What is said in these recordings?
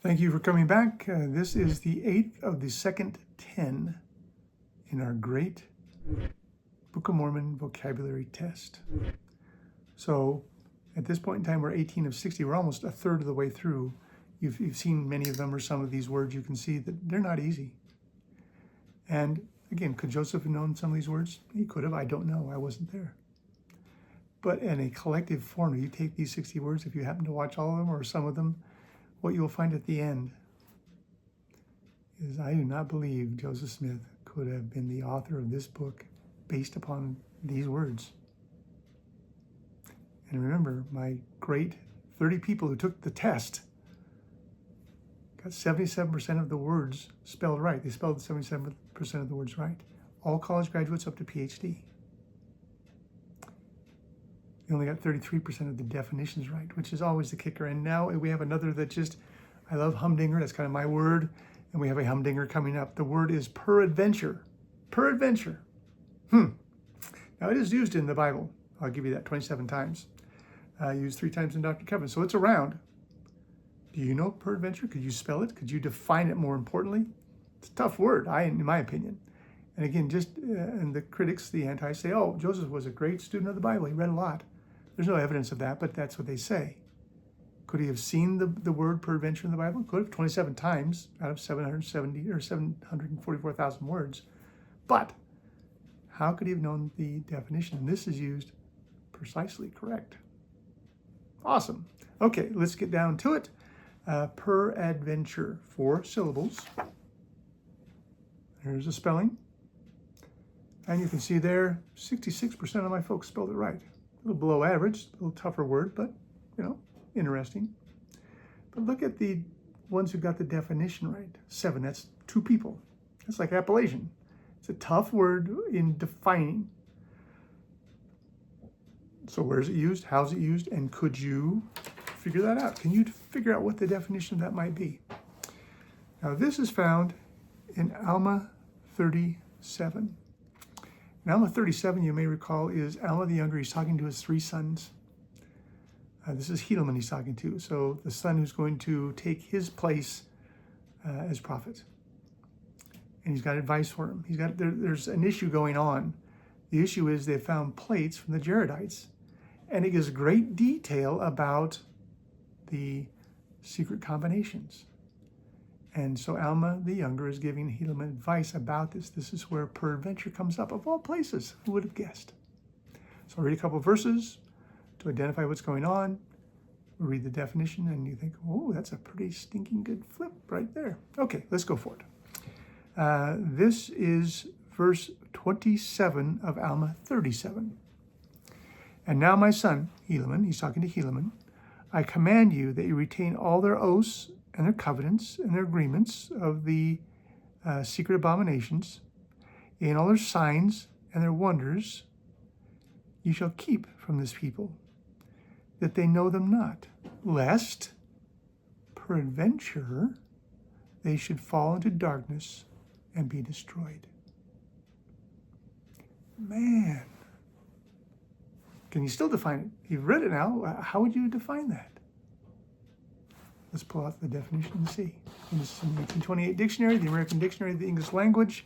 Thank you for coming back. This is the 8th of the second 10 in our great Book of Mormon vocabulary test. So at this point in time, we're 18 of 60. We're almost a third of the way through. You've seen many of them or some of these words. You can see that they're not easy. And again, could Joseph have known some of these words? He could have. I don't know. I wasn't there. But in a collective form, you take these 60 words, if you happen to watch all of them or some of them, what you'll find at the end is I do not believe Joseph Smith could have been the author of this book based upon these words. And remember, my great 30 people who took the test got 77% of the words spelled right. They spelled 77% of the words right. All college graduates up to PhD. You only got 33% of the definitions right, which is always the kicker. And now we have another that just, I love humdinger. That's kind of my word. And we have a humdinger coming up. The word is peradventure. Peradventure. Now it is used in the Bible. I'll give you that 27 times. Used 3 times in Dr. Kevin. So it's around. Do you know peradventure? Could you spell it? Could you define it more importantly? It's a tough word, in my opinion. And again, and the critics, the anti, say, oh, Joseph was a great student of the Bible. He read a lot. There's no evidence of that, but that's what they say. Could he have seen the word peradventure in the Bible? Could have, 27 times out of 770 or 744,000 words. But how could he have known the definition? And this is used precisely correct. Awesome. Okay, let's get down to it. Peradventure, 4 syllables. There's a spelling. And you can see there, 66% of my folks spelled it right. A little below average, a little tougher word, but, interesting. But look at the ones who got the definition right. 7, that's 2 people. That's like appellation. It's a tough word in defining. So where is it used? How is it used? And could you figure that out? Can you figure out what the definition of that might be? Now this is found in Alma 37. And Alma 37, you may recall, is Alma the Younger. He's talking to his 3 sons. This is Helaman he's talking to. So the son who's going to take his place as prophet. And he's got advice for him. There's an issue going on. The issue is they found plates from the Jaredites. And it gives great detail about the secret combinations. And so Alma the Younger is giving Helaman advice about this. This is where peradventure comes up, of all places. Who would have guessed? So I'll read a couple of verses to identify what's going on. We'll read the definition and you think, oh, that's a pretty stinking good flip right there. Okay, let's go for it. This is verse 27 of Alma 37. And now my son, Helaman, he's talking to Helaman, I command you that you retain all their oaths and their covenants and their agreements of the secret abominations, and all their signs and their wonders you shall keep from this people, that they know them not, lest peradventure they should fall into darkness and be destroyed. Man, can you still define it? You've read it now. How would you define that? Let's pull out the definition and see. In the 1828 dictionary, the American Dictionary of the English Language,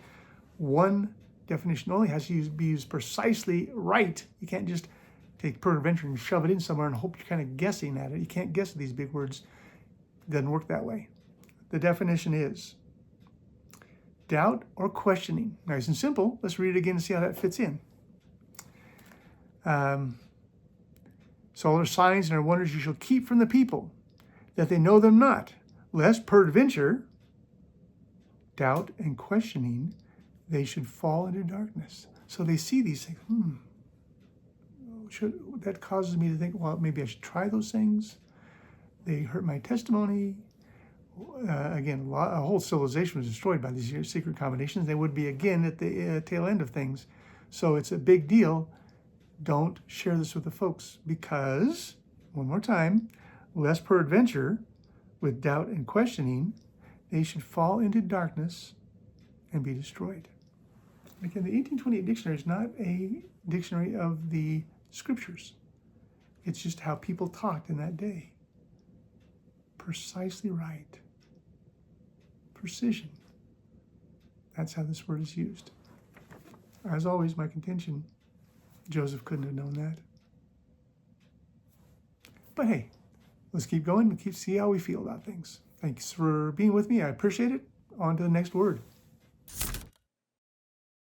one definition only has to be used precisely right. You can't just take peradventure and shove it in somewhere and hope you're kind of guessing at it. You can't guess at these big words. It doesn't work that way. The definition is doubt or questioning. Nice and simple. Let's read it again and see how that fits in. So all their signs and their wonders you shall keep from the people, that they know them not, lest peradventure, doubt and questioning, they should fall into darkness. So they see these things. That causes me to think, well, maybe I should try those things. They hurt my testimony. Again, a whole civilization was destroyed by these secret combinations. They would be again at the tail end of things. So it's a big deal. Don't share this with the folks because, one more time, lest peradventure, with doubt and questioning, they should fall into darkness and be destroyed. Again, the 1828 dictionary is not a dictionary of the scriptures. It's just how people talked in that day. Precisely right. precision. That's how this word is used. As always, my contention, Joseph couldn't have known that. But hey, let's keep going and see how we feel about things. Thanks for being with me. I appreciate it. On to the next word.